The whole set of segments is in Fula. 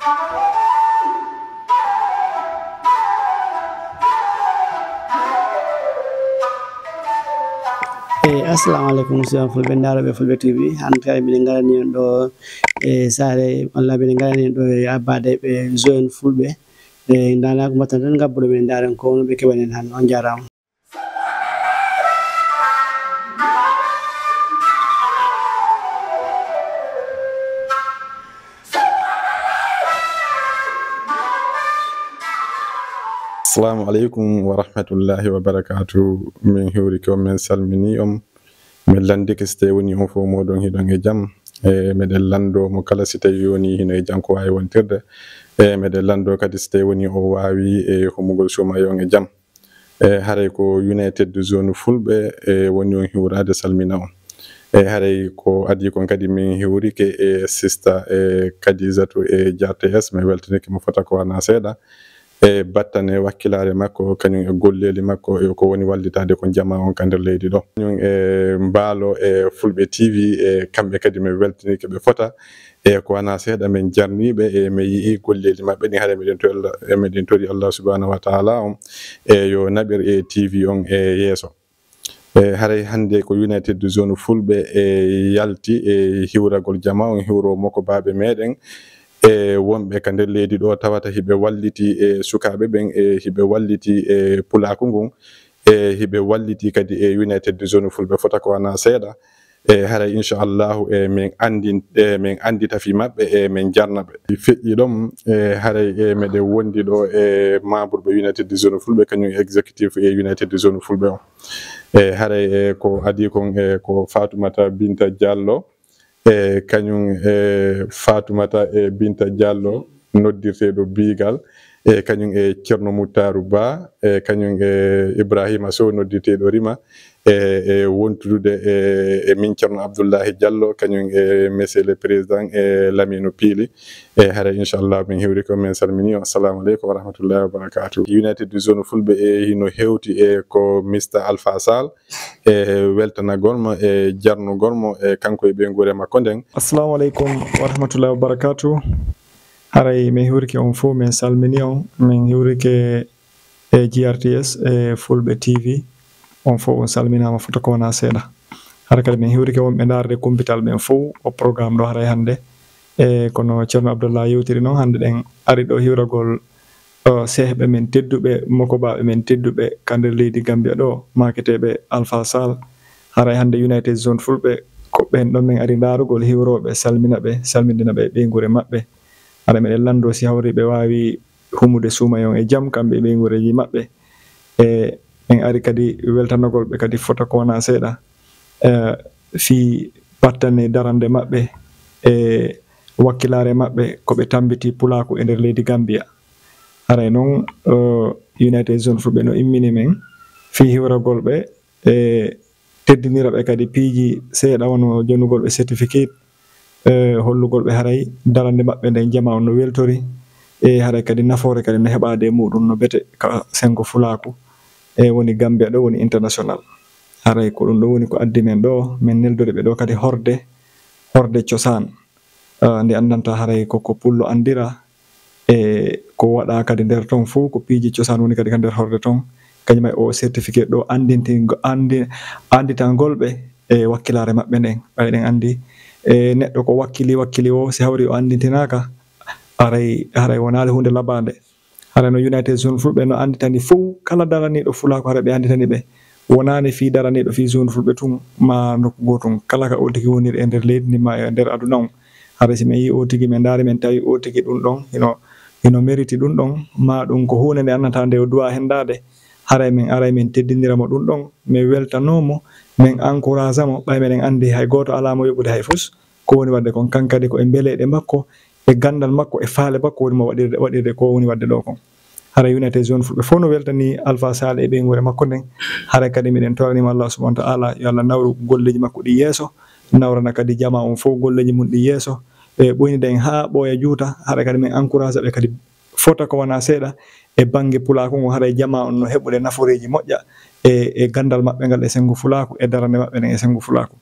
Assalamu alaikum musidɓe fulɓe ndaroɓe Fulbe TV hande kadi mbiɗen garani on ɗo sare walla mbiɗen garani on ɗo abbade ɓe zone Fulɓe dana ko mbatten tan gabbuɗo men ndaren ko ɓe keɓanen han on jarama. Assalamu alaikum wa rahmatullahi wa barakatuh. Min hiwri ko men salmini min landike so tawi woni on fof moɗon hiɗon e jaam meɗen lando mo kala so tawi woni hino e jaam ko wawi wontirde meɗen lando kadi so tawi woni o wawi e homugol suma yon e jaam haray ko United Zone Fulɓe woni on hiwrade salmina on haray ko adi kon kadi min hiwrike e sister Kadijatu JAARTS mi weltanike mo fota ko wana seeɗa battane wakkilare makko kañum e golleli makko ko woni wallitade ko jama on ka nder leydi ɗo kañum mbaalo Fulbe TV kamɓe kadi mi weltanike ɓe fota ko wana seeɗa min jarniɓe mi yii golleli mabɓe ni haɗa meɗen tori Allah subhanahu wa ta'ala on yo naɓir TV on yeeso haray hande ko United Zone Fulɓe yalti hiwragol jama on hiwro makko baɓe meɗen wonɓe ka nder leydi ɗo tawata hiɓe walliti sukaɓe ɓen hiɓe walliti pulaku ngun hiɓe walliti kadi United Zone Fulɓe fota ko wana seeɗa haray inchallahu min andita fi mabɓe min jarnaɓe feƴƴi ɗon haray meɗen wondi ɗo membre ɓe United Zone Fulɓe kañum executive United Zone Fulɓe on haray ko adi kon ko Fatoumata Binta Diallo kañum Fatoumata Binta Diallo noddirteɗo bigal kañum CHERNO Moutarou Ba kañum Ibrahima Sow noddirteɗo rima wontude min CHERNO Abdoullahi Diallo kañum monsieur le président Lamine Pili haray inchallah min hiwri ko min salmini on. Assalamu aleykum wa rahmatullahi wa barakatuh. United Zone Fulɓe hino hewti ko Mr Alpha Sall weltanagolmo jarnugolmo kanko e ɓe guure makko nden. Assalamu aleykum wa rahmatullahi wa barakatuh. haray min hiwrike on fof min salmini on min hiwrike JAARTS Fulbe TV on fof on salminama fota ko wona seeɗa hara kadi min hiwrike wonɓe darde kumpital ɓen fof o programme ɗo haray hande kono ceerno Abdoullahi yewtiri noon hande ɗen ari ɗo hiwragol sehɓe men tedduɓe mokobaɓe men tedduɓe ka nder leydi Gambia ɗo maketeɓe Alpha Sall haray hande United Zone Fulɓe ko ɓen ɗon min ari darugol hiwroɓe salmindinaɓe ɓe guure mabɓe haɗa meɗen lando si hawri ɓe wawi humude sumayon e jaam kamɓe ɓe guureji mabɓe min ari kadi weltanogol ɓe kadi fota ko wona seeɗa fi battane darande mabɓe wakkilare mabɓe koɓe tambiti pulaku e nder leydi Gambia haray noon United Zone Fulɓe no immini men fi hiwragol ɓe teddinira ɓe kadi piiji seeɗa wono jonugol ɓe certificate hollugol ɓe haray darande mabɓe nden jama on no weltori haray kadi nafoore kadi no heɓade muɗum no bete ka sengo fulaku woni Gambia ɗo woni international haray ko ɗum ɗo woni ko addi men ɗo min neldori ɓe ɗo kadi horde cosaan nde andanta haray koko pullo andira ko waɗa kadi nder ton fuu ko piiji cosaan woni kadi ka nder horde ton kañum o certificate ɗo anditangol ɓe wakkilare mabɓe nden ɓayɗen andi neɗɗo ko wakkili o si hawri o andintinaka haray wonade hunde labade haray no United Zone Fulɓe no anditani fuu kala daraniɗo fulako haray ɓe anditani ɓe wonani fi daraniɗo fi Zone Fulɓe tun ma nokku gotum kala ka o tigi woniri e nder leydi ndi ma e nder aduna on haray si min yi o tigi min daari min tawi o tigi ɗum ɗon hino mérite ɗum ɗon ma ɗum ko hunde nde annata nde o duwa hendade haray min aray min teddindiramo ɗum ɗon min weltanomo min encourage mo ɓay meɗen andi hay goto alamo yoɓude hay fus ko woni wadde kon kankadi ko e beeleɗe makko e gandal makko e faale makko woni mo waɗirde ko woni wadde ɗo kon haray United Zone Fulɓe fof no weltani Alpha Sall e ɓe guure makko nden haray kadi miɗen toranima Allah subhanahu wa ta'ala yo Allah nawru golleji makko ɗi yeeso nawrana kadi jama on fof golleji mum ɗi yeeso ɓoyni den ha ɓooya juuta haray kadi min encourage ɓe kadi fota ko wona seeɗa e banggue pulaku ngo haray jama on no heɓude naforeji moƴƴa e gandal mabɓe ngal e sengo fulaku e darande mabɓe nden e sengo fulaku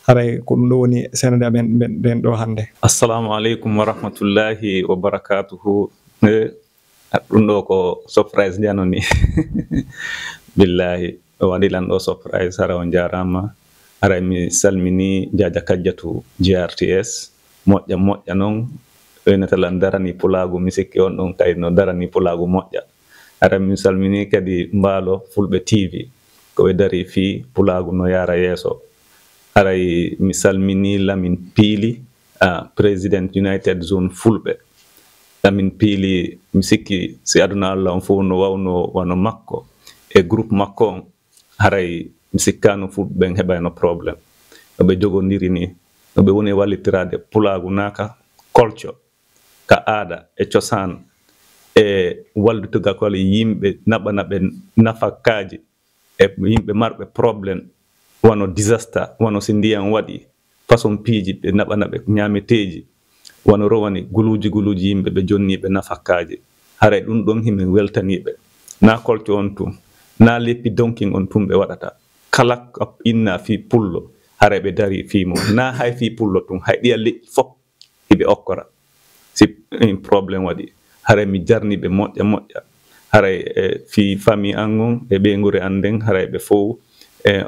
haray ko ɗum ɗo woni senade amen ɓen ɗo hannde. Assalamu alaikum wa rahmatullahi wa barakatuhu. Ɗum ɗo ko surprise janoni billahi o waɗilan ɗo surprise. Hara on jarama. Hara mi salmini jaja kajjatu JRTS moƴƴa noon ɓeynatalan darani pulagu mi sikki on ɗon kay no darani pulagu moƴƴa. Hara mi salmini kadi Mballo Fulbe TV ko ɓe dari fi pulagu no yara yeeso. Haray mi salmini Lamin Piili President United Zone Fulbe. Lamin Piili mi sikki si aduna Allah on fof no wawno wano makko e groupe makko on haray mi sikkano Fulɓe heɓayno probléme no ɓe jogodiri ni no ɓe woni wallitirade pulagu naka culture ka aada e cosaan e wallitugakole yimɓe naɓana ɓe nafakkaji e yimɓe marɓe probléme wano disaster wano si ndiyam waɗi façon piiji ɓe naɓana ɓe ñameteji wano rowani guluji yimɓe ɓe jonniɓe nafakkaji. Haray ɗum ɗon himin weltaniɓe na culture on tum na leppi donking on tum ɓe waɗata kala inna fi pullo haray ɓe dari fimo na hay fi pullo tum hay ɗiya leƴƴi fof hiɓe okkora si probléme waɗi. Haray mi jarniɓe moƴƴa haray fi famille an on e ɓeygure an nden haray ɓe fof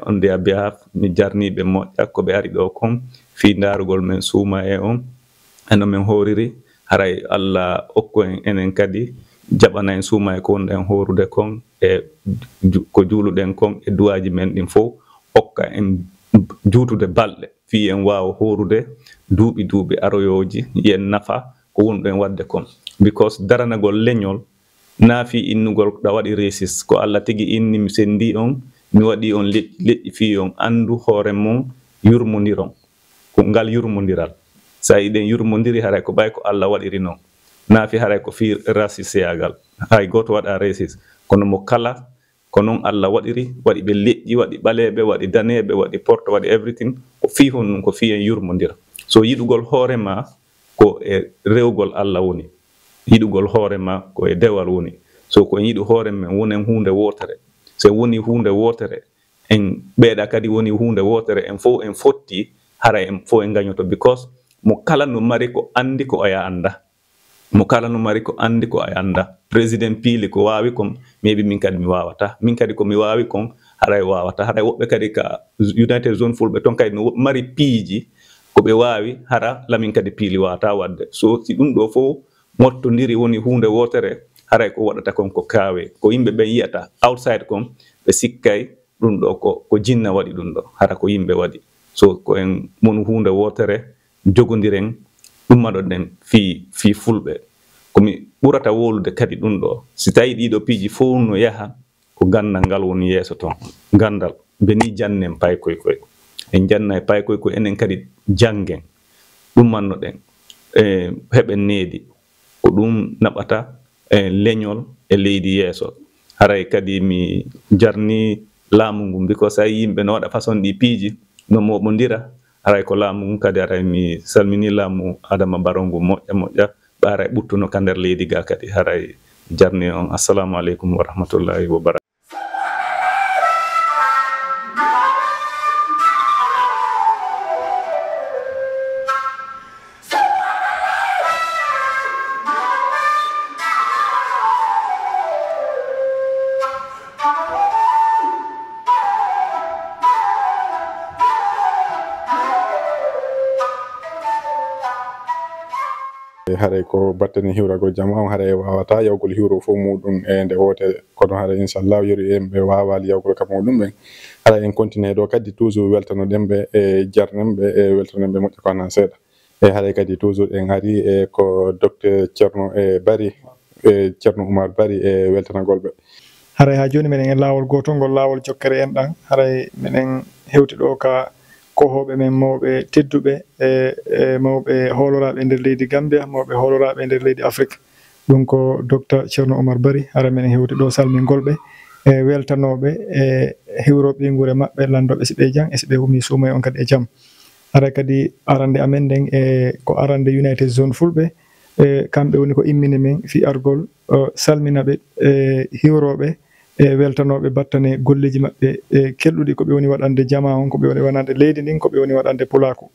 on their behalf mi jarniɓe moƴƴa ko ɓe ari ɗo kon fi darugol men suuma e on eno men horiri. Haray Allah okku en enen kadi jaɓana en suuma e ko wonɗen horude kon e ko juuluɗen kon e duwaji men ɗin fof okka en juutude balɗe fi en wawa horude duuɓi aroyoji yen nafa ko wonɗen wadde kon because daranagol leñol na fi innugol ɗa waɗi résis ko Allah tigi inni mi sendi on mi waɗi on leƴƴi fi on andu hoore mon yurmodiron ko ngal yurmodiral sa yiɗen yurmodiri haray ko ɓay ko Allah waɗiri noon naafi haray ko fi rasiseyagal hay goto waɗa résis kono mo kala ko noon Allah waɗiri waɗi ɓe leƴƴi waɗi ɓaleɓe waɗi daneɓe waɗi porte waɗi everything ko fi hon ɗum ko fi en yurmodira. So yiɗugol hoorema ko e rewgol Allah woni yiɗugol hoorema ko e dewal woni. So ko en yiɗi hoore men wonen hunde wotere so woni hunde wotere en ɓeeɗa kadi woni hunde wotere en fof en fotti haray en fof en gañoto because mo kala no mari ko andi ko aya anda mo kala no mari ko andi ko aya anda. Président Piili ko wawi kon maybe min kadi mi wawata min kadi ko mi wawi kon haray wawata haray woɓɓe kadi ka United Zone Fulɓe ton kadi no mari piiji ko ɓe wawi hara Lamin kadi Piili wawata wadde. So si ɗum ɗo fof mottodiri woni hunde wotere haray ko waɗata kon ko kaawe ko yimɓe ɓe yiyata outside kon ɓe sikkay ɗum ɗo ko jinna waɗi ɗum ɗo hara ko yimɓe waɗi. So ko en mon hunde wotere jogodiren ɗummaɗoɗen fi Fulɓe komi ɓurata wolude kadi ɗum ɗo si tawi ɗiɗo piiji fof no yaha ko gandal ngal woni yeeso ton gandal beni jannen paykoykoy en janna e paykoykoy enen kadi jangen ɗummannoɗen heɓen needi ko ɗum naɓata leñol e leydi yeeso. Haray kadi mi jarni laamu ngu because ay yimɓe no waɗa façon ɗi piiji no moɓodira haray ko laamu ngu kadi haray mi salmini laamu Adama Barrow ngu moƴƴa ɓaara ɓuttuno ka nder leydi ga kadi haray jarni on. Assalamu aleykum wa rahmatullahi wa barakatuh. haray ko battani hiwrago jama on haray wawata yawgol hiwro fof muɗum e nde wotere kono haray inchallah yori emɓe wawali yawgol kam muɗum ɓen haray en continue ɗo kadi toujours weltano ɗemɓe e jarnemɓe e weltanemɓe moƴƴa ko hanan seeɗa e haray kadi toujours en ari e ko docteur CHERNO e Bari e CHERNO OMAR Bari e weltanagol ɓe. Haray ha joni minen e lawol gotol ngol lawol jokkere en ɗan haray minen hewti ɗo ka kohoɓe men mawɓe tedduɓe e mawɓe holoraɓe nder leydi Gambia mawɓe holoraɓe nder leydi Afrique ɗum ko docteur CHERNO OMAR Bari hara men hewti ɗo salmingolɓe e weltanoɓe e hiwroɓe ngure mabɓe landoɓe siɓe jang e siɓe wumi suumay on kadi e jaam. Hara kadi arande amen nden e ko arande United Zone Fulɓe e kamɓe woni ko immini men fi argol salminaɓe e hiwroɓe weltanoɓe battane golleji maɓɓe kelɗuɗi ko ɓe woni waɗande jama on, ko ɓe woni waɗande leydi ndin, ko ɓe woni waɗande pulaku.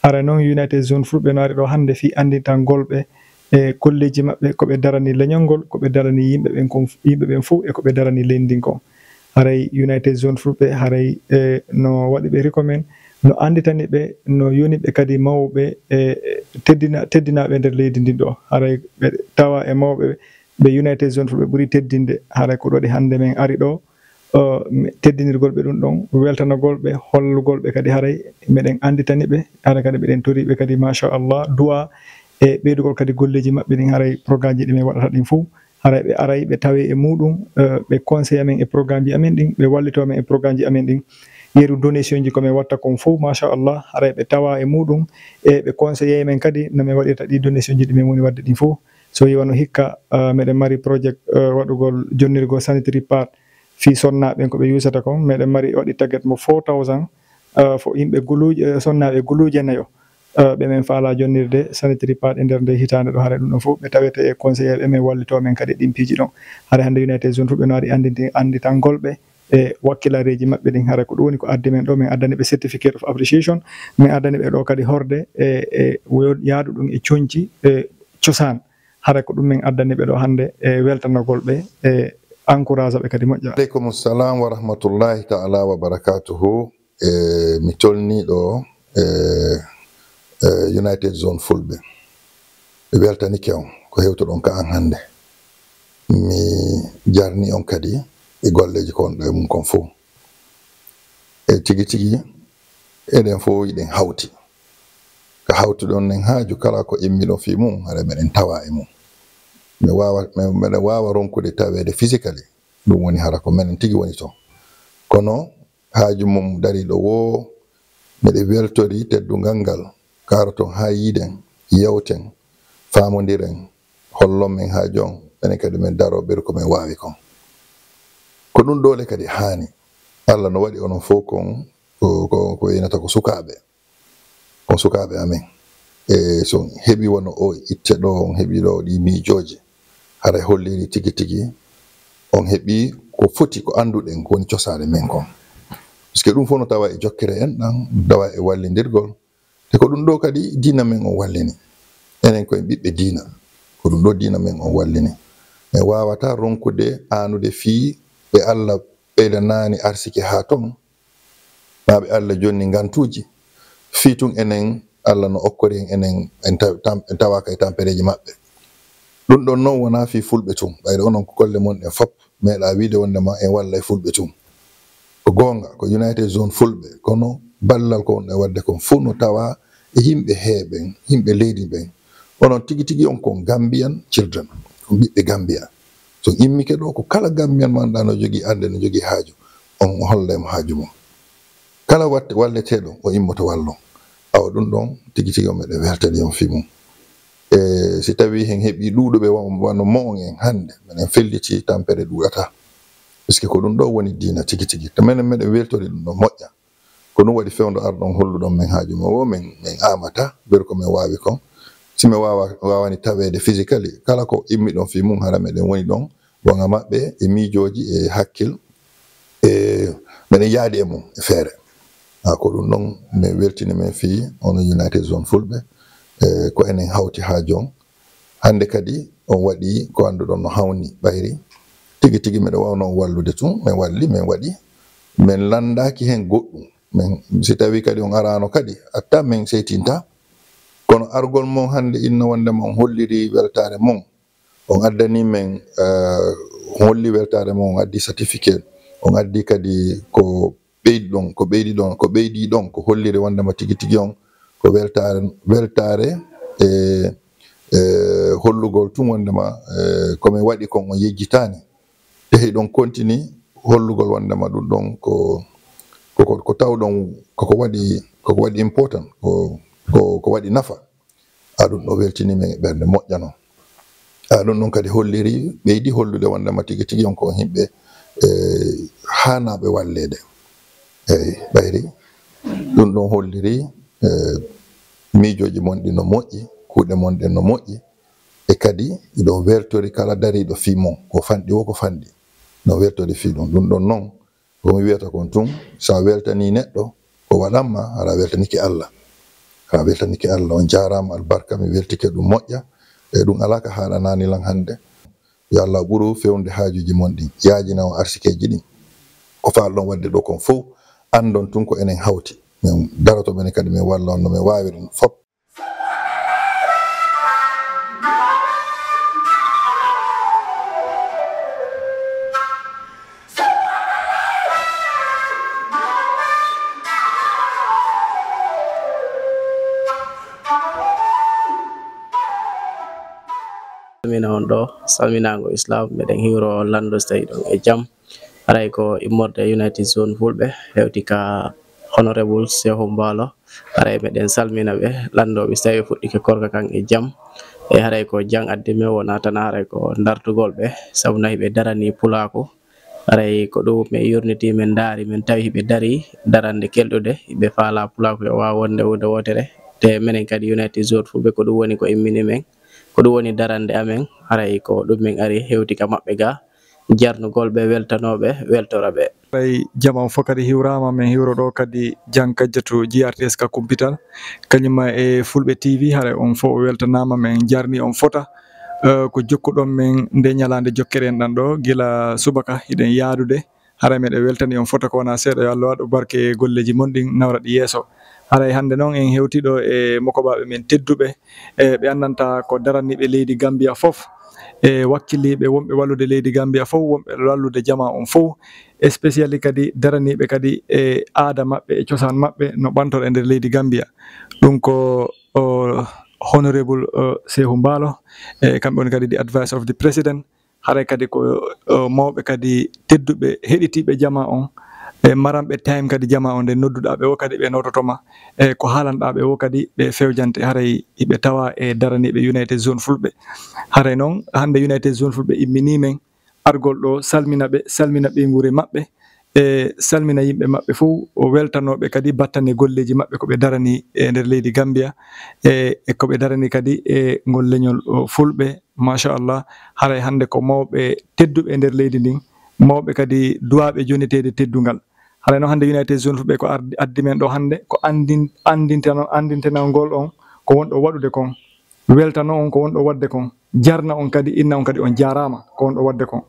Ara noon United Zone Fulɓe no ari ɗo hande fi andintan golɓe golleji maɓɓe ko ɓe darani leñol ngol, ko ɓe darani yimɓe ɓen fuu, e ko ɓe darani leydi ndin kon. Haray United Zone Fulɓe haray no waɗi ɓe recommend, no anditani ɓe, no yoni ɓe kadi mawɓe teddinaɓe nder leydi ndin ɗo. Haray ɓe tawa e mawɓe ɓe United Zone Fulɓe ɓuri teddinde. Haray ko ɗoɗi hande men ari ɗo teddinirgol ɓe ɗum ɗon, weltanogol ɓe, hollugol ɓe kadi haray meɗen anditani ɓe, haray kadi meɗen tori ɓe kadi machallah du'a e ɓeydugol kadi golleji maɓɓe ɗin. Haray programme ji ɗi min waɗata ɗin fuu haray ɓe aray ɓe tawe e muɗum, ɓe conseil amen e programme ji amen ɗin, ɓe wallito amen e programme ji amen ɗin. Yeru donation ji komin watta kon fuu machallah haray ɓe tawa e muɗum, e ɓe conseillé men kadi no min waɗirta ɗi donation ji ɗi min woni wadde ɗin fuu. So yiwano hikka meɗen mari project waɗugol jonnirgol sanitary pad fi sonnaɓen ko ɓe usata kon, meɗen mari waɗi target mo 4000 fo yimɓe guluuje sonnaɓe guluuje nayo ɓe men faala jonnirde sanitary pad e nder nde hitande ɗo. Haray ɗum ɗon fof ɓe tawete e conseillé ɓe men wallito men kadi ɗin piiji ɗon. Haray hande United Zone Fulɓe no ari anditangolɓe e wakkilareji maɓɓe ɗin. Haray ko ɗum woni ko addi men ɗo, min addani ɓe certificate of appreciation, min addani ɓe ɗo kadi horde e yaadu ɗum e coñci e cosaan. Haray ko ɗum min addani ɓe ɗo hande e weltanogol ɓe e encourage ɓe kadi moƴƴa. Aleykum salam wa rahmatullahi ta'ala wa barakatuhu. Mi tolniɗo United Zone Fulɓe, ɓe weltanike on ko hewtoɗon ka an hande. Mi jarni on kadi e golleji ko on ɗo e mum kon fo, e tigi tigi eɗen fo yiɗen hawti ko hawtuɗon nen haaju kala ko immiɗon fi mum haɗa meɗen tawa e mum. Meɗen wawa ronkude tawede physically, ɗum woni hara ko menen tigi woni ton, kono haaju mum dari ɗo wo meɗe weltori teddungal ngal karoton ha yiiden yewten famodiren hollon men haaju on, enen kadi men daro ɓeru ko men wawi kon. Ko ɗum dole kadi hani Allah no waɗi onon fof kon ko yenata ko sukaɓe amen, e so heɓi wono o itte ɗo on heɓi ɗo ɗi miijoji haray holliri tigi tigi on heɓi ko foti ko anduɗen ko woni cosare men kon, puisque ɗum fof no tawa e jokkere en ɗan, tawa e wallidirgol, te ko ɗum ɗo kadi diina men on wallini enen koye ɓiɓɓe diina, ko ɗum ɗo diina men on wallini. En wawata ronkude anude fii ɓe Allah ɓeydanani arsike ha ton, ma ɓe Allah jonni gantuji fi tun enen Allah no okkori en tawaka e tampereji maɓɓe. Ɗum ɗon noon wona fi fulɓe tun, ɓayde onon ko golle mon en fop meeɗa wiide wondema en walla e fulɓe tun. Ko gonga ko United Zone Fulɓe, kono ballal ko on e wadde kon fuu no tawa e yimɓe heeɓen, yimɓe leydi ɓen. Onon tigi tigi on kon Gambian children, ko ɓiɓɓe Gambia. So immike ɗo ko kala Gambian manɗa no jogui ande no jogui haaju, on hollemo haaju mum. Kala walleteɗo o immoto wallon. Awa ɗum ɗon tigi tigi on meɗe weltani on fi mum. Si tawi hen heɓi ɗuɗuɓe wano mo on en hande, minen felliti tampere ɗuɗata, puisque ko ɗum ɗo woni diina tigi tigi. To minen meɗen weltori ɗum ɗon moƴƴa, ko ɗum waɗi fewdo arɗon holluɗon men haaju mum o min amata ɓeru ko min wawi kon. Si mi wawani tawede physically, kala ko immiɗon fi mum hara meɗen woni ɗon wonga maɓɓe e miijoji e hakkil e meɗen yaadi e mum e feere. Ko ɗum ɗon min weltini men fi ono United Zone Fulɓe ko enen hawti ha jon. Hande kadi on waɗi ko anduɗon no hawni ɓayri tigi tigi meɗen wawno wallude tun, min walli min waɗi, min landaki hen goɗɗum. Min si tawi kadi on arano kadi atta min seytinta, kono argol mon hande inno wondema on holliri weltare mon, on addani men holli weltare mon, on addi certificate, on addi kadi ko ɓeydi ɗon ko holliri wondema tigi tigi on ko weltare hollugol tun wondema komin waɗi kon on yejjitani, tehi ɗon continue hollugol wondema ɗum ɗon ko tawɗon koko waɗi important, ko waɗi nafa. Ɗum ɗo weltini men ɓernde moƴƴa non. Ɗum ɗon kadi holliri ɓeydi hollude wondema tigi tigi on ko himɓe hanaɓe wallede. Eyi ɓayri ɗum ɗon holliri miijoji mon ɗi no moƴƴi, kuuɗe mon ɗen no moƴƴi, e kadi ɗiɗon weltori kala dariɗo fi mon ko fanɗi wo ko fanɗi. no weltode fi ɗum ɗon noon komi wiyata kon tun sa weltani neɗɗo ko waɗanma aɗa weltaniki Allah, aɗa weltaniki Allah. On jarama albarka, mi weltike ɗum moƴƴa e ɗum alaka haɗanani lan hande. yo Allah ɓuru fewde haajuji mon ɗin, yaajina o arsikeji ɗin ko falɗon wadde ɗo kon fof andon tun ko enen hawti min daroto ɓene kadi min walla on no min wawirin fop. Salmina on ɗo salminago islam meɗen hiwro lando so tawi ɗon e jaam aray ko immorde United Zone Fulɓe hewti ka honorable SAIHOU MBALLOW aray meɗen salmina ɓe landoɓe so tawi fuɗɗike korka kan e jaam e haray ko jang addime wona tan haray ko dartugol ɓe sabu nayi ɓe darani pulaku aray ko ɗum min yurniti min daari min tawi hiɓe dari darande kelɗude hiɓe faala pulaku e wawa wonde wude wotere te minen kadi United Zone Fulɓe ko ɗum woni ko immini men ko ɗum woni darande amen haray ko ɗum min ari hewti ka maɓɓe ga jarnugol ɓe weltanoɓe weltora ɓe. ay jama fof kadi hiwrama min hiwro ɗo kadi Jang Kadiatou JRTS ka kumpital kañuma e Fulɓe TV haray on fof o weltanama min jarni on fota ko jokkuɗon min nde ñalande jokkere en ɗan ɗo gila subaka hiɗen yaadude haray meɗe weltani on fota ko wona seeɗa yo Allah waɗu barke e golleji mon ɗin nawra ɗi yeeso. haray hande noon en hewtiɗo e mokobaɓe men tedduɓe ɓe andanta ko daraniɓe leydi Gambia fof e wakkiliɓe wonɓe wallude leydi Gambia fof wonɓe wallude jama on fof especially kadi daraniɓe kadi e aada maɓɓe e cosaan maɓɓe no ɓantoro e nder leydi Gambia. ɗum ko honorable SAIHOU MBALLOW kamɓe woni kadi the advice of the president haray kadi ko mawɓe kadi tedduɓe heɗitiɓe jama on e maramɓe time kadi jama on nde nodduɗaɓe o kadi ɓe nototoma e ko haalanɗaɓe o kadi ɓe fewjante haray hiɓe tawa e daraniɓe United Zone Fulɓe. haray noon hande United Zone Fulɓe immini men argol ɗo salmina ɓe guure maɓɓe e salmina yimɓe maɓɓe fof o weltanoɓe kadi battane golleji maɓɓe koɓe darani e nder leydi Gambia e koɓe darani kadi e ngol leñol Fulɓe machallah. haray hande ko mawɓe tedduɓe e nder leydi ndin, mawɓe kadi duwaɓe jonitede teddungal. haray noon hande United Zone Fulɓe ko addi men ɗo hande ko andintenalngol on ko wonɗo waɗude kon, weltano on ko wonɗo wadde kon, jarna on kadi inna on kadi on jarama ko wonɗo wadde kon.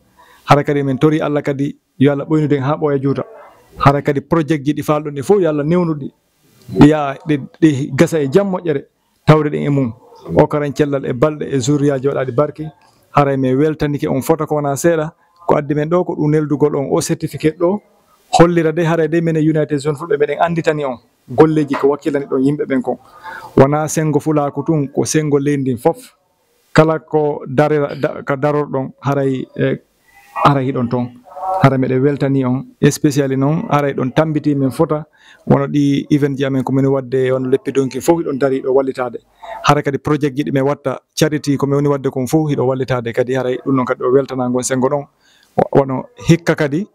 haray kadi min tori Allah kadi yo Allah ɓoynuden ha ɓooya juuta. haray kadi project ji ɗi falɗon ɗi fof yo Allah newnuɗi ya ɗi gasa e jaam moƴƴere tawde ɗen e mum o karan cellal e balɗe e zuriyaji waɗaɗi barki. haray mi weltanike on fota ko wona seeɗa ko addi men ɗo ko ɗum neldugol on o certificate ɗo hollira de haray de minen United Zone Fulɓe meɗen anditani on golleji ko wakkilani ɗon yimɓe ɓen kon wona sengo fulaku tun ko sengo leydi ndin fof kala ko darorɗon haray ara hiɗon toon. haray meɗe weltani on especially noon haray ɗon tambiti min fota wono ɗi event ji amen komin wadde on leppi donki fof hiɗon dari ɗo wallitade. haray kadi project ji ɗi min watta charity komin woni wadde kon fof hiɗo wallitade kadi haray ɗum noon kadi ɗo weltanagon sengo ɗon wono hikka kadi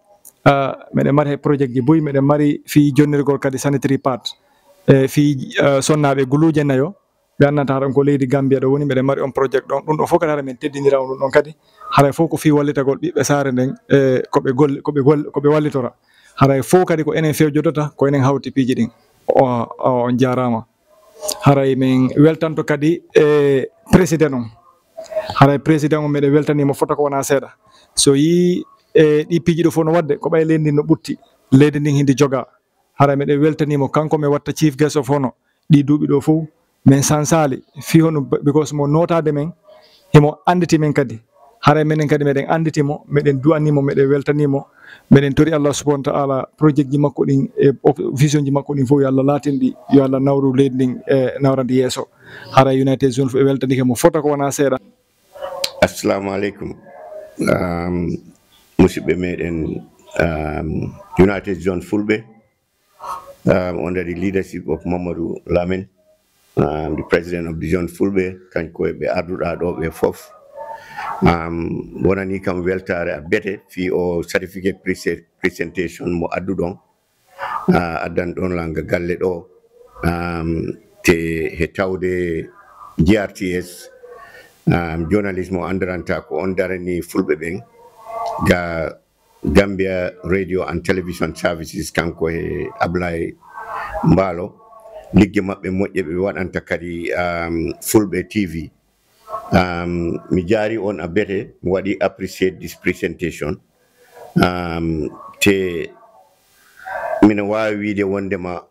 meɗen mari project ji boyi meɗen mari fi jonnirgol kadi sanitary pad fi sonnaɓe guluje nayo ɓe annanta haɗon ko leydi Gambia ɗo woni meɗen mari on project ɗon ɗum ɗo fof kadi haɗa min teddinira on ɗum ɗon kadi haray fof ko fi wallitagol ɓiɓɓe saare nden koɓe wallitora. haray fof kadi ko enen fewjodota ko enen hawti piiji ɗin on jarama. haray min weltanto kadi e président on, haray président on meɗe weltanimo fota ko wona seeɗa so yi e ɗi piiji ɗo fof no wadde ko ɓay leydi ndin no ɓutti leydi ndin hindi joga. haray meɗe weltanimo kanko mi watta chief guest of hono ɗi duuɓi ɗo fof min sansali fi hono because mo notade men himo anditi men kadi haray menen kadi meɗen anditimo meɗen du'animo meɗen weltanimo meɗen tori Allah subhanahu wa ta'ala project ji makko ɗin e vision ji makko ɗin fof yo Allah latinɗi yo Allah nawru leydi ndin e nawrandi yeeso. haray United Zone Fulɓe weltanike mo fota ko wona seeɗa. Assalamu alaikum musidɓe meɗen United Zone Fulɓe under the leadership of Mamadou Lamin, the president of the Zone Fulɓe kanko e ɓe arduɗa ɗo ɓe fof wonani kam weltare a bete fi o certificate presentation mo adduɗon addan ɗon langa galle ɗo te he tawde JRTS journalisme o andiranta ko on darani Fulɓe ɓen ga Gambia Radio and Television Services kanko e Ablay Mbalo ligge mabbe moƴƴe ɓe waɗanta kadi Fulbe TV. Mi jaari on a bete mi waɗi appreciate this presentation te mina wawi wiide wondema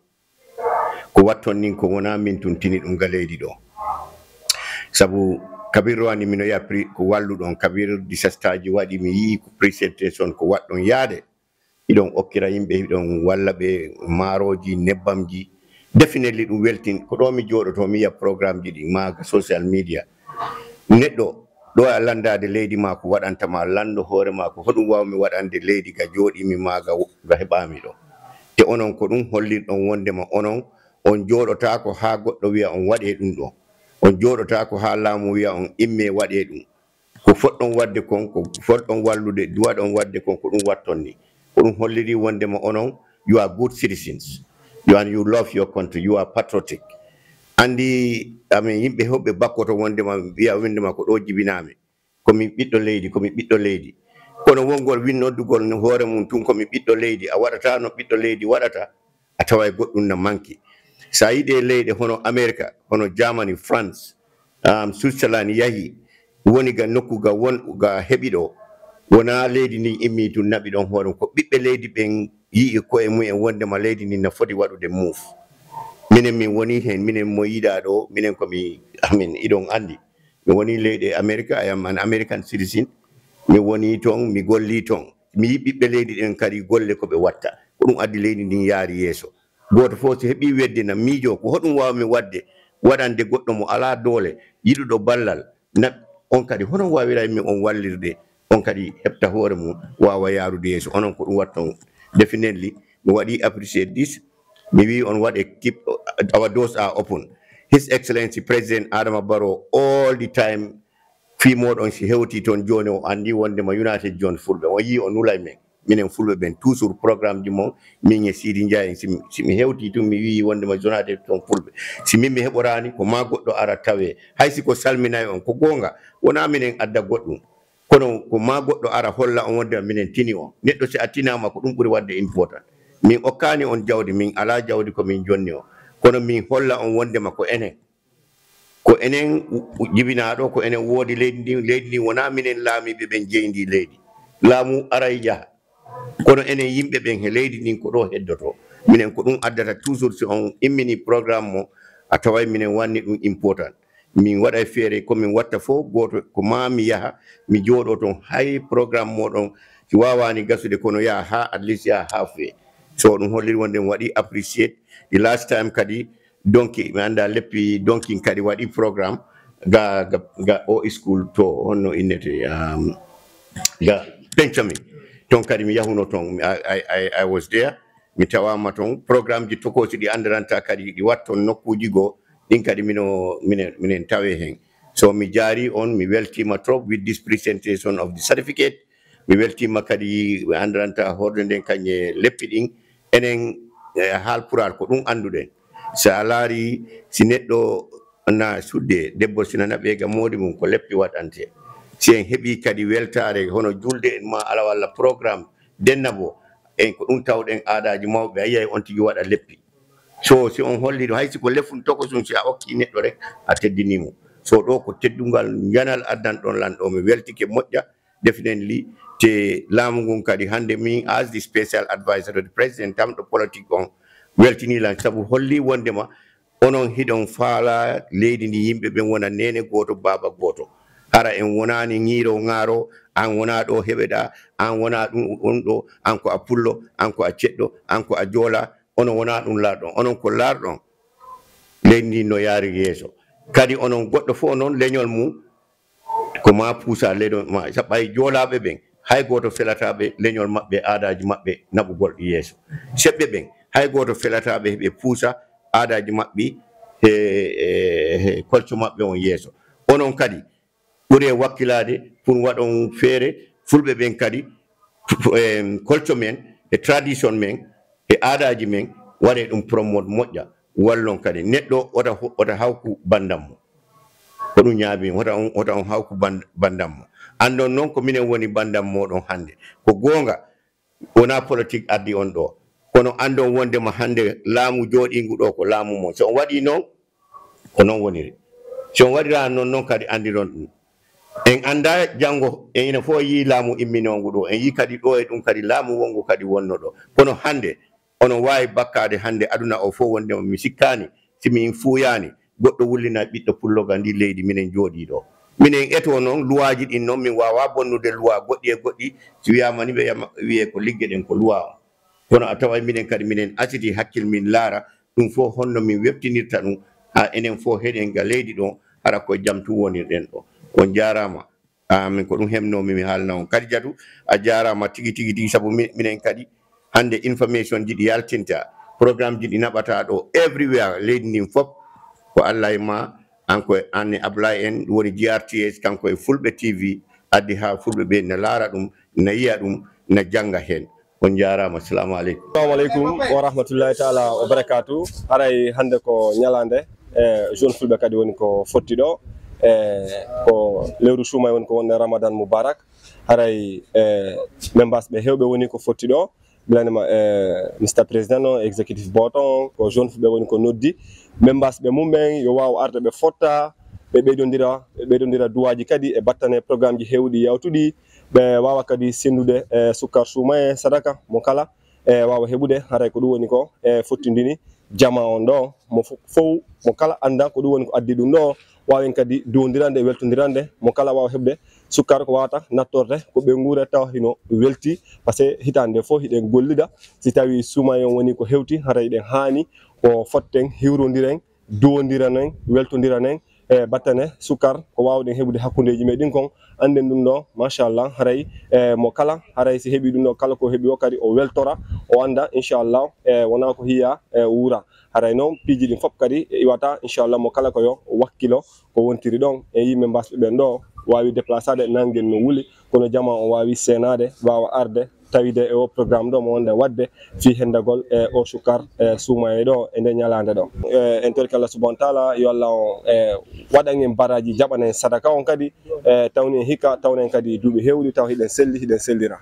ko watton nin ko wona min tun tini ɗum ga leydi ɗo sabu Kabir wani mino ya ko walluɗon Kabir disastaji waɗi mi yii ko presentation ko waɗɗon yaade iɗon okkira yimɓe iɗon walla ɓe maaroji nebbamji definitely ɗum weltin ko ɗo mi jooɗoto mi yiya programme ji ɗi maaga social media neɗɗo ɗo a landade leydi ma ko waɗantama lando hoore ma ko hoɗum wawmi waɗande leydi ga jooɗimi maaga ga heɓami ɗo te onon ko ɗum hollirɗon wondema onon on jooɗota ko ha goɗɗo wiya on waɗe ɗum ɗo on jooɗota ko ha laamu wiya on imme waɗe ɗum ko foɗɗon wadde kon ko foɗɗon wallude duwaɗon wadde kon ko ɗum watton ni ko ɗum holliri wondema onon you are good citizens you love your country you are patriotic andi amen yimɓe hoɓɓe bakkoto wondema wiya wondema ko ɗo jibinami komin ɓiɗɗo leydi kono wongol winnoddugol hoore mum tun komin ɓiɗɗo leydi a waɗata no ɓiɗɗo leydi waɗata a tawa e goɗɗum no manki sa yiɗe leyɗe hono America hono Germany France Switzerland yahi woni ga nokku ga heɓi ɗo wona leydi ndi immi tun naɓi ɗon hoore ko ɓiɓɓe leydi ɓen yii koye mumen wondema leydi ndi no foti waɗude move minen min woni hen minen mo yiɗa ɗo minen komi amin iɗon andi mi woni leyɗe America I am an American citizen mi woni ton mi golli ton mi yi ɓiɓɓe leydi ɗen kadi golle ko ɓe watta ko ɗum addi leydi ndin yaari yeeso goto fof so heɓi weddina miijo ko hoɗum wawmi wadde waɗande goɗɗo mo ala doole yiɗuɗo ballal on kadi hono wawira min on wallirde on kadi heɓta hoore mum wawa yarude yeeso onon ko ɗum watton definitely mi waɗi appreciate this mi wi on waɗe keep our doors are open His Excellency President Adama Barrow all the time fi moɗon si hewti toon joni o andi wondema United John Fulbe o yi o nulay men minen Fulbe ben toujours programme ji mon min e Sidi Ndiaye simi hewti tum mi wi wondema United John Fulbe si min mi heɓorani ko ma goɗɗo ara tawe haysi ko salminayi on ko gonga wona minen adda goɗɗum kono ko ma goɗɗo ara holla on wondema minen tini on neɗɗo si a tinama ko ɗum ɓuuri wadde important min okkani on jawdi min ala jawdi ko min jonni o kono min holla on wondema ko enen jibinaɗo ko enen woodi leydi ndi wona minen laamiɓe ɓen jeyndi leydi laamu aray jaha kono enen yimɓe ɓen he leydi ndin ko ɗo heddoto minen ko ɗum addata toujours si on immini programme mo a taway minen wanni ɗum important min waɗa feere komin watta fof goto ko ma mi yaha mi jooɗo toon hay programme moɗon si wawani gasude kono yaha ha at least yaha ha fee so ɗum holliri wonde waɗi appreciate the last time kadi donki mi anda leppi donki kadi waɗi programme ga o school to honno innete ga pencami ton kadi mi yahuno ton I was there mi tawama ton programme ji tokosi ɗi andaranta kadi ɗi watton nokkuji goo ɗin kadi minen tawe hen so mi jaari on mi weltima trop with this presentation of the certificate mi weltima kadi ɓe andaranta horde nden kañe leppi ɗin enen haalpural ko ɗum anduɗen so a laari si neɗɗo na sudde debbo sina naɓega moodi mum ko leppi waɗante si en heɓi kadi weltare hono julde en ma ala walla programme denna bo en ko ɗum tawɗen aadaji mawɓe a yiyay on tigi waɗa leppi so si on holliɗo hay siko lefum tokosum si a okki neɗɗo rek a teddinimo so ɗo ko teddungal janal addan ɗon lanɗo mi weltike moƴƴa definitely te laamu ngun kadi hande min as the special advisor to the president tamɗo politique on weltinilan sabu holli wondema onon hiɗon faala leydi ndi yimɓe ɓen wona nene goto baba goto hara en wonani ñiiro ŋaaro an wona ɗo heɓeɗa an wona ɗum on ɗo an ko a pullo an ko a ceɗɗo an ko a joola onon wona ɗum laarɗon onon ko laarɗon leydi ndi no yaari yeeso kadi onon goɗɗo fof noon leñol mum ko ma puusa leyɗo ma saɓay joolaɓe ɓen hay goto felataɓe leñol maɓɓe aadaji maɓɓe naɓugol ɗi yeeso seɓɓe ɓen hay goto felataɓe ɓe puusa aadaji maɓɓe he kolco maɓɓe on yeeso onon kadi ɓuri e wakkilade pour waɗon feere fulɓe ɓen kadi kolco men e tradition men e aadaji men waɗe ɗum promote moƴƴa wallon kadi neɗɗo ota hawku bandam mo ko ɗum ñaabi wota on hawku bandam mo andon noon ko minen woni bandam moɗon hande ko goonga wona politique addi on ɗo kono andon wondema hande laamu jooɗingu ɗo ko laamu mon so on waɗi noon ko noon woniri so on waɗira noon kadi andiron ɗum en anda janngo en ina fof yi laamu imminongu ɗo en yi kadi ɗo e ɗum kadi laamu wongu kadi wonno ɗo kono hande onon wawi bakkade hande aduna o fof wondema mi sikkani simin fuuyani goɗɗo wullina ɓiɗɗo pulloga ndi leydi minen jooɗi ɗo minen eto noon luwaji ɗin noon min wawa bonnude luwa goɗɗi e goɗɗi si wiyama ni ɓe wiye ko ligge ɗen ko luwa o kono a tawa minen kadi minen asiti hakkille min laara ɗum fof honno min webtinirta ɗum ha enen fof heɗen ga leydi ɗo hara ko jaam tu wonirɗen ɗo on jarama min ko ɗum hemnomi mi haalna on kadi jatu a jarama tigi tigi tigi saabu minen kadi hande information ji ɗi yaltinta programme ji ɗi naɓata ɗo everywhere leydi ndin fof ko allah e ma anko anne Ablaye en woni JRTS kanko e Fulbe TV addi ha Fulbe ɓe ne laara ɗum ne yiya ɗum ne janga hen on jarama assalamu aleykum. Assalamu aleykum wa rahmatullahi taala wa barakatuh. Haray hande ko ñalande jeune Fulbe kadi woni ko fotti ɗo ko lewru sumay woni ko wonne Ramadan Mubarak. Haray members ɓe hewɓe woni ko fotti ɗo bilanima Mr President o executive board on ko jeune Fulbe woni ko noddi members ɓe mumɓen yo waw arde ɓe fotta ɓe ɓeydodira duwaji kadi e battane programme ji hewɗi yawtuɗi ɓe wawa kadi sendude sukkar sumaye sadaka mo kala wawa heɓude haray ko ɗum woni ko fottidini jama on ɗo mo fof mo kala anda ko ɗum woni ko addi ɗum ɗo wawen kadi duwodirande weltodirande mo kala wawa heɓde sukkar ko wawata nattorde ko ɓe guure taw hino welti par ce que hitande fof hiɗen gollida si tawi sumaye on woni ko hewti haray ɗen hani ko fotten hiwrodiren duwodiranen weltodiranen e battane sukkar ko wawɗen heɓude hakkudeji meɗin kon anden ɗum ɗo machallah haray mo kala haray si heeɓi ɗum ɗo kala ko heeɓi o kadi o weltora o anda inchallah wona ko hiya wuura haray noon piiji ɗin fof kadi iwata inchallah mo kala ko yo wakkilo ko wontiri ɗon e yimɓe mbasɓe ɓen ɗo wawi déplacade nanguel no wuuli kono jama on wawi senade wawa arde tawide e o programme ɗo mo wonde wadde fi hendagol e o sukkar sumaye ɗo e nde ñalande ɗo en tori Allah subhanahu wa ta'ala yo Allah on waɗan en baraji jaɓanen sadaka on kadi tawni hikka tawnen kadi duuɓi hewɗi taw hiɗen sellira.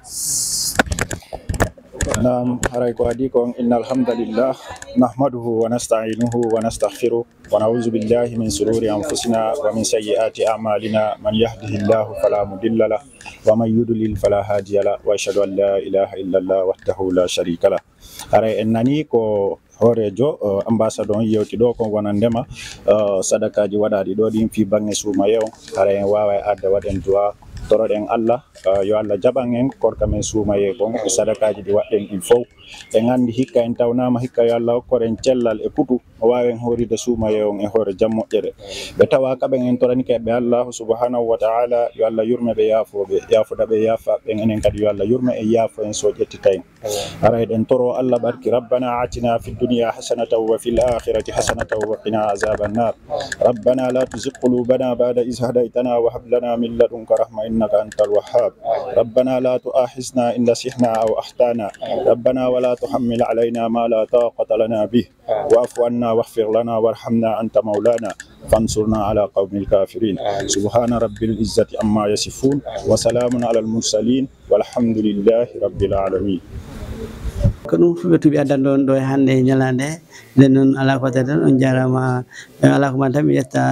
نعم حريق أديكم إن الحمد لله نحمده ونستعينه ونستغفره ونعوذ بالله من شرور أنفسنا ومن سيئات أعمالنا من يهده الله فلا مضل له ومن يضلل فلا هادي له وأشهد أن لا إله إلا الله وحده لا شريك له حريق إنني كو horejo ambassador yewti do ko wonandema sadakaji wadadi do din fi bangi suma yew hare wawa adda waden duwa toroɗen Allah yo Allah jaɓan en korka men suumaye kon e sadakaji ɗi waɗɗen il faut en andi hikka en tawnama hikka yo Allah hokkoren cellal e putu o wawen horide suumaye on e hoore jam moƴƴere ɓe tawa kaɓen en toranike ɓe Allah subhanahu wa ta'ala yo Allah yurme ɓe yaafoɓe yaafoda ɓe yaafa ɓen enen kadi yo Allah yurme e yaafo en so ƴettita en ara eɗen toro Allah barki rabbana atina fi dunya hasanatan wa fil akhirati hasanatan wa qina azaban nar rabbana la tuzigh qulubana ba'da idh hadaytana wa hab lana min ladunka rahma innaka antal wahhab ربنا لا تؤاخذنا إن نسينا أو أخطأنا ربنا ولا تحمل علينا ما لا طاقة لنا به واعف عنا واغفر لنا وارحمنا أنت مولانا فانصرنا على قوم الكافرين سبحان رب العزة عما يصفون وسلام على المرسلين والحمد لله رب العالمين. ko ɗum fulɓe tuuɓi addan ɗon ɗo e hannde e ñalande nden noon ala ko waɗata tan on jarama ala ko man tan mi ƴetta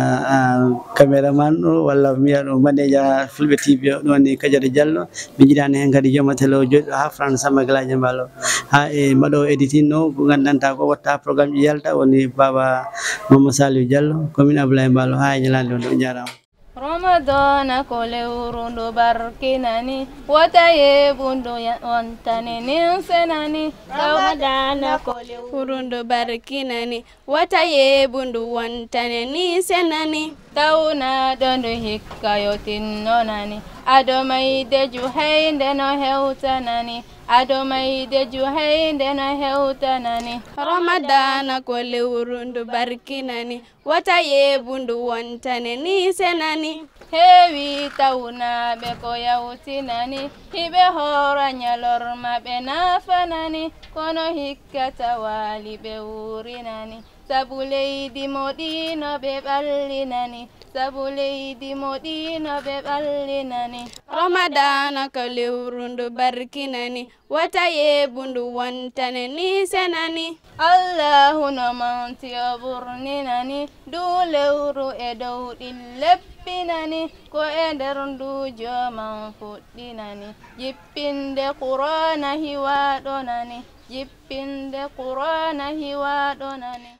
caméraman o walla miya ɗo maneja fulɓe TV ɗon ni Kadiata Diallo mi jiɗani hen kadi jomatelo joɗɗo ha France Samba Galaje Mballo ha e mbaɗo editing no ko gandanta ko watta programme ji yalta woni baba Mamadou Saliou Diallo commune Ablaye Mballo ha e ñalande on ɗo jarama. Ramadan ko lewrundo barkinani wataye bundo wantane nin senani Ramadan ko lewrundo barkinani wataye bundo wantane ni senani tawna dondo hikkayo tinnonani adomayde juhaynde no hewtanani adomayde juhaynde no hewtanani Ramadan ko lewrundo barkinani wataye bundu wantane ni senani heewi tawnaɓe ko yawtinani hiɓe hoora ñalorma ɓe nafanani kono hikka tawali ɓe wurinani sabu leydi moɗino ɓe ɓallinani sabu leydi moɗino ɓe ɓallinani ramadana ko lewru ndu barkinani wata yeeɓu ndu wontane ni senani allahu no manti o ɓurninani du lewru e dow ɗi leppinani ko e nder ndu joman fuɗɗinani jippinde qur'ana hiwaɗonani jippinde qur'ana hiwaɗonani